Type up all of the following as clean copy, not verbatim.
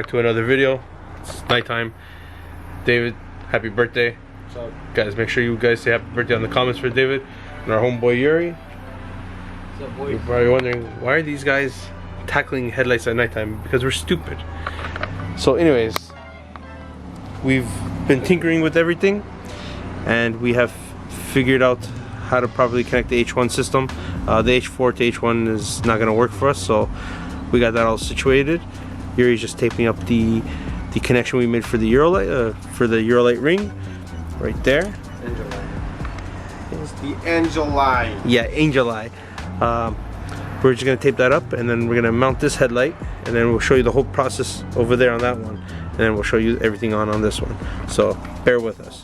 back to another video. It's nighttime. David, happy birthday. What's up? Guys, make sure you guys say happy birthday on the comments for David and our homeboy Yuri. What's up, boys? You're probably wondering, why are these guys tackling headlights at nighttime? Because we're stupid. So anyways, we've been tinkering with everything and we have figured out how to properly connect the H1 system. The H4 to H1 is not going to work for us, so we got that all situated. Yuri's just taping up the connection we made for the Eurolight ring right there. Angel eye. It's the angel eye. Yeah, angel eye. We're just gonna tape that up, and then we're gonna mount this headlight, and then we'll show you the whole process over there on that one, and then we'll show you everything on this one. So bear with us.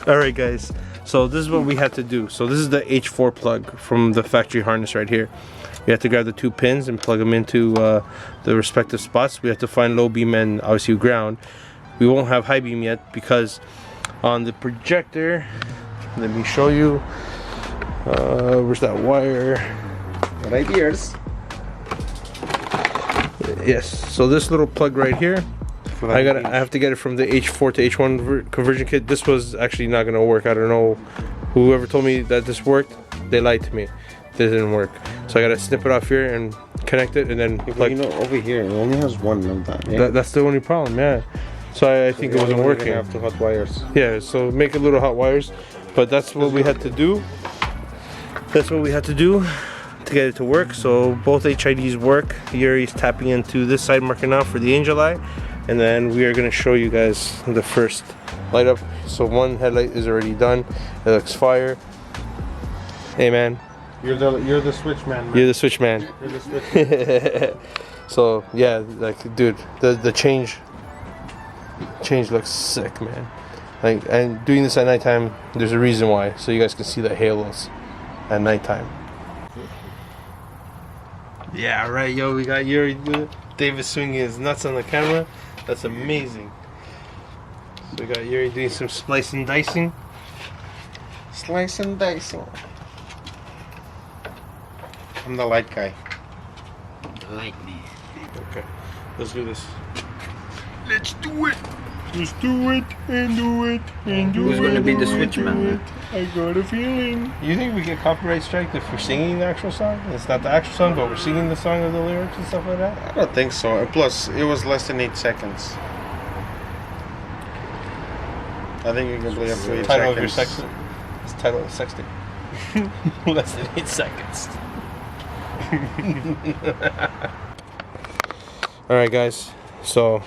Alright guys, so this is what we had to do. So this is the H4 plug from the factory harness right here. We have to grab the two pins and plug them into the respective spots. We have to find low beam and obviously ground. We won't have high beam yet because on the projector, let me show you, where's that wire? Right here. Yes, so this little plug right here, I have to get it from the H4 to H1 conversion kit. This was actually not gonna work. I don't know, whoever told me that this worked, they lied to me. This didn't work. So I gotta snip it off here and connect it, and then like, you know, over here it only has one of that. Yeah? That's the only problem, yeah. So I think it wasn't working. Have two hot wires. Yeah, so make a little hot wires, but that's what we had to do. That's what we had to do to get it to work. So both HIDs work. Yuri's tapping into this side marker now for the angel eye, and then we are gonna show you guys the first light up. So one headlight is already done. It looks fire. Hey man. You're the switch man. You're the switch man. You're the switch man. So yeah, like dude, the change looks sick, man. Like, and doing this at nighttime, there's a reason why, so you guys can see the halos at nighttime. Yeah, right, yo, we got Yuri, David swinging his nuts on the camera. That's amazing. So we got Yuri doing some splicing, dicing. Slice and dicing. I'm the light guy. Like me. Okay, let's do this. Let's do it. Let's do it and do it and do it. Who's gonna be the switch man? I got a feeling. You think we get copyright strike if we're singing the actual song? It's not the actual song, but we're singing the song of the lyrics and stuff like that? I don't think so. And plus, it was less than 8 seconds. I think you can play up to 8 Title of your seconds. sex. It's title of sex tape. Less than 8 seconds. Alright guys, so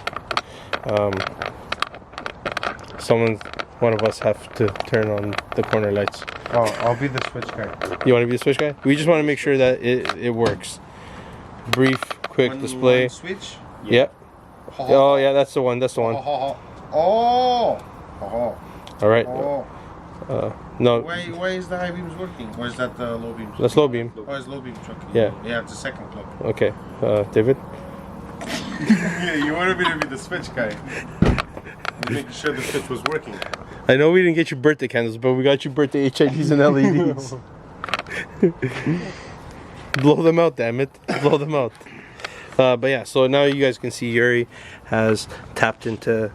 one of us have to turn on the corner lights. Oh, I'll be the switch guy. You want to be the switch guy? We just want to make sure that it works. Brief, quick display. One switch? Yep. Oh yeah, that's the one. That's the one. Oh. All right. Oh. No. Why is the high beams working? Or is that the low beams? That's low beam. Oh, it's low beams working. Yeah. Yeah, it's the second plug. Okay. David. Yeah, you wanted me to be the switch guy. Making sure the switch was working. I know we didn't get you birthday candles, but we got you birthday HIDs and LEDs. Blow them out, damn it. Blow them out. But yeah, so now you guys can see Yuri has tapped into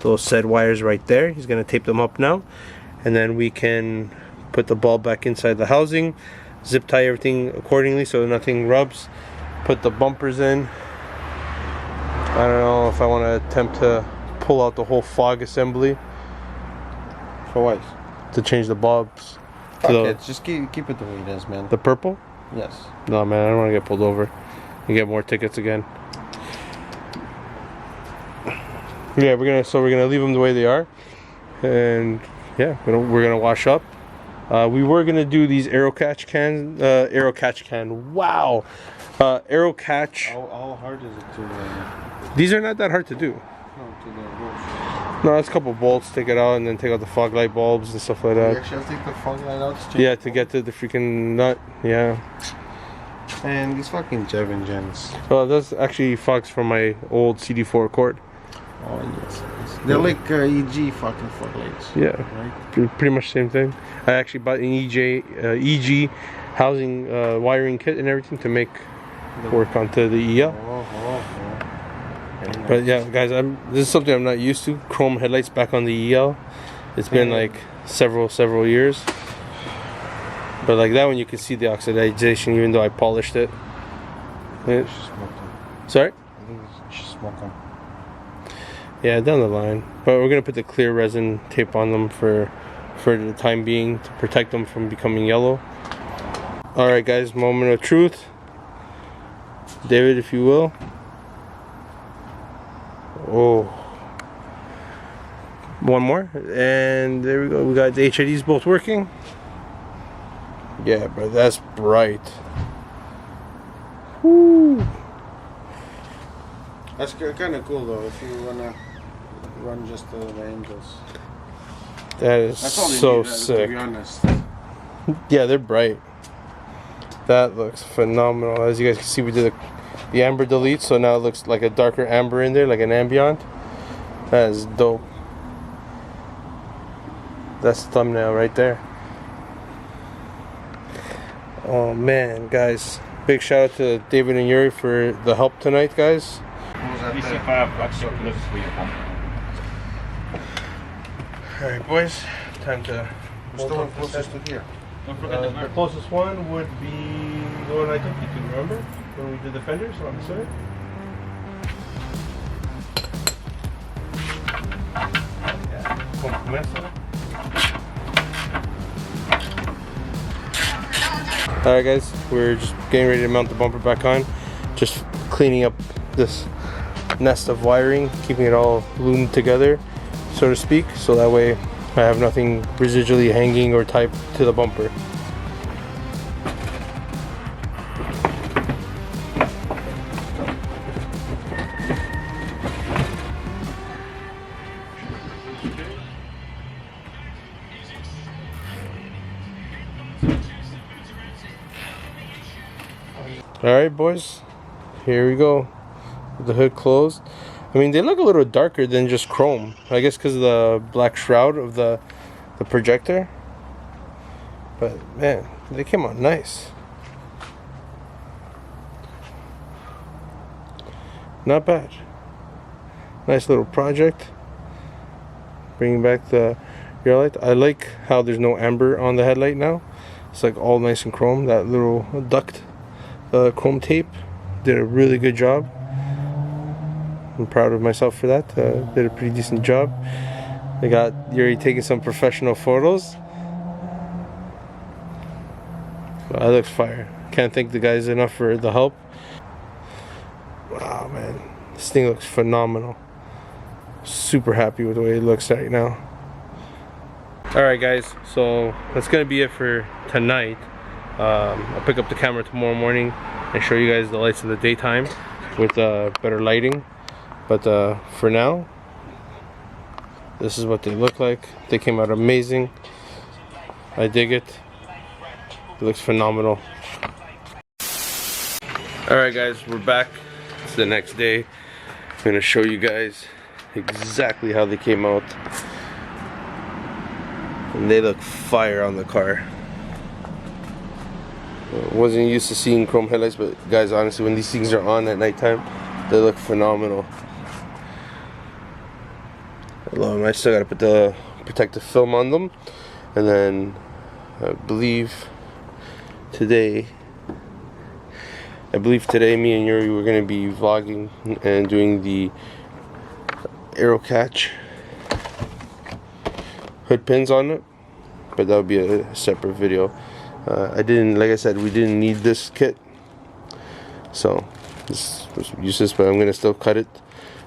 those said wires right there. He's going to tape them up now. And then we can put the ball back inside the housing, zip tie everything accordingly so nothing rubs. Put the bumpers in. I don't know if I want to attempt to pull out the whole fog assembly. For what? To change the bulbs. Okay, just keep it the way it is, man. The purple? Yes. No, man, I don't want to get pulled over and get more tickets again. Yeah, we're gonna leave them the way they are, and yeah, we're gonna wash up. We were gonna do these aero catch can. Wow, aero catch. How hard is it to? These are not that hard to do. No, to the rules. No, it's a couple bolts. Take it out and then take out the fog light bulbs and stuff like that. You actually have to take the fog light out. Yeah, to get to the freaking nut. Yeah. And these fucking Jevin gens. Well, that's actually fogs from my old CD4 cord. Oh yes. They're like EG fucking fog lights. Yeah. Right. Pretty much the same thing. I actually bought an EG housing wiring kit and everything to make work onto the EL. But yeah, guys, this is something I'm not used to. Chrome headlights back on the EL. It's been like several years. But like that one, you can see the oxidization, even though I polished it. Sorry? I think it's just smoke them. Yeah, down the line. But we're gonna put the clear resin tape on them for the time being to protect them from becoming yellow. All right, guys, moment of truth. David, if you will. Oh, one more, and there we go. We got the HIDs both working. Yeah, but that's bright. Woo. That's kind of cool though. If you wanna run just the angles. That is That's all they so need, sick. to be honest. Yeah, they're bright. That looks phenomenal. As you guys can see, we did the amber delete, so now it looks like a darker amber in there, like an ambient. That is dope. That's the thumbnail right there. Oh man, guys. Big shout out to David and Yuri for the help tonight, guys. Alright, boys. Time to What's the one closest to here? the closest one would be the one I took you to, remember? When we did the fenders on the side? Alright guys, we're just getting ready to mount the bumper back on. Just cleaning up this nest of wiring, keeping it all loomed together, so to speak, so that way I have nothing residually hanging or tied to the bumper. Alright boys, here we go. The hood closed. I mean, they look a little darker than just chrome. I guess because of the black shroud of the projector. But man, they came out nice. Not bad. Nice little project. Bringing back the rear light. I like how there's no amber on the headlight now. It's like all nice and chrome. That little duct chrome tape did a really good job. I'm proud of myself for that. Did a pretty decent job. I got Yuri taking some professional photos. That looks fire. Can't thank the guys enough for the help. Wow, man, this thing looks phenomenal. Super happy with the way it looks right now. Alright guys, so that's gonna be it for tonight. I'll pick up the camera tomorrow morning and show you guys the lights of the daytime with better lighting. But for now, this is what they look like. They came out amazing. I dig it. It looks phenomenal. Alright guys, we're back. It's the next day. I'm gonna show you guys exactly how they came out. And they look fire on the car. Wasn't used to seeing chrome headlights, but guys, honestly, when these things are on at nighttime, they look phenomenal. I love them. I still gotta put the protective film on them, and then I believe today me and Yuri were gonna be vlogging and doing the arrow catch hood pins on it, but that would be a separate video. Like I said, we didn't need this kit, so this was useless, but I'm gonna still cut it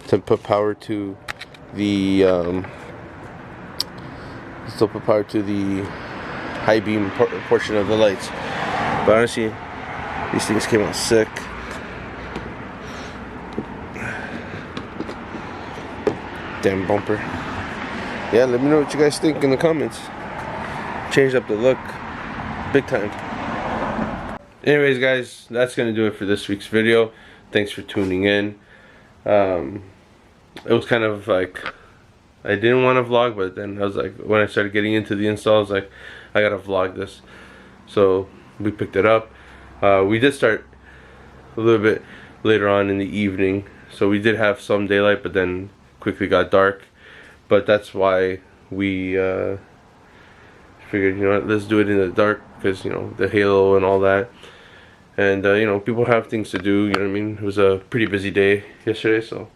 to put power to the high beam portion of the lights. But honestly, these things came out sick. Damn bumper. Yeah, let me know what you guys think in the comments. Changed up the look big time. Anyways guys, that's gonna do it for this week's video. Thanks for tuning in. It was kind of like, I didn't want to vlog, but then I was like, when I started getting into the install, I was like, I gotta vlog this. So we picked it up. We did start a little bit later on in the evening. So we did have some daylight, but then quickly got dark. But that's why we figured, you know what, let's do it in the dark, because, you know, the halo and all that. And you know, people have things to do, you know what I mean? It was a pretty busy day yesterday, so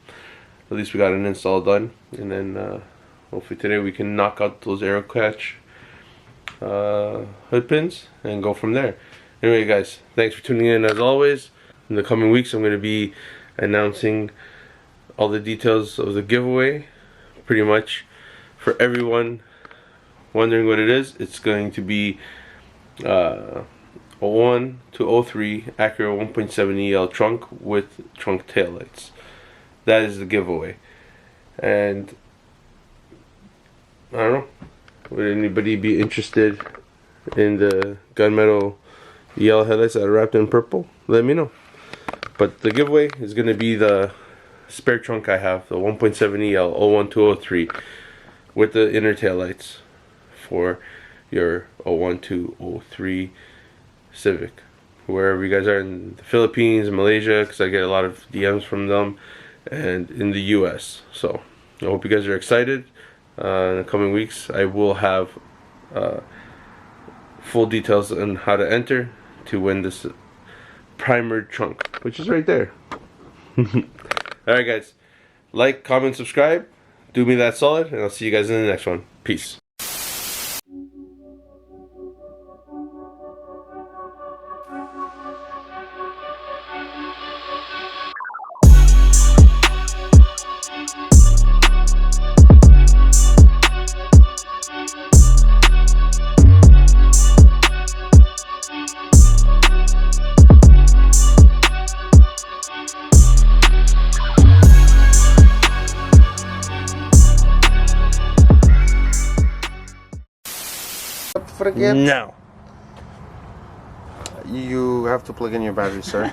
at least we got an install done. And then hopefully today we can knock out those arrow catch hood pins and go from there. Anyway guys, thanks for tuning in as always. In the coming weeks I'm going to be announcing all the details of the giveaway, pretty much. For everyone wondering what it is, it's going to be 01 to 03 Acura 1.7 EL trunk with trunk taillights. That is the giveaway. And I don't know, would anybody be interested in the gunmetal EL headlights that are wrapped in purple? Let me know. But the giveaway is going to be the spare trunk I have, the 1.7 EL 01 to 03 with the inner taillights for your 01 to 03 Civic, wherever you guys are in the Philippines, Malaysia, because I get a lot of DMs from them, and in the US. So I hope you guys are excited. In the coming weeks I will have full details on how to enter to win this primered trunk, which is right there. Alright guys, like, comment, subscribe, do me that solid, and I'll see you guys in the next one. Peace. Forget. Now. You have to plug in your battery, sir.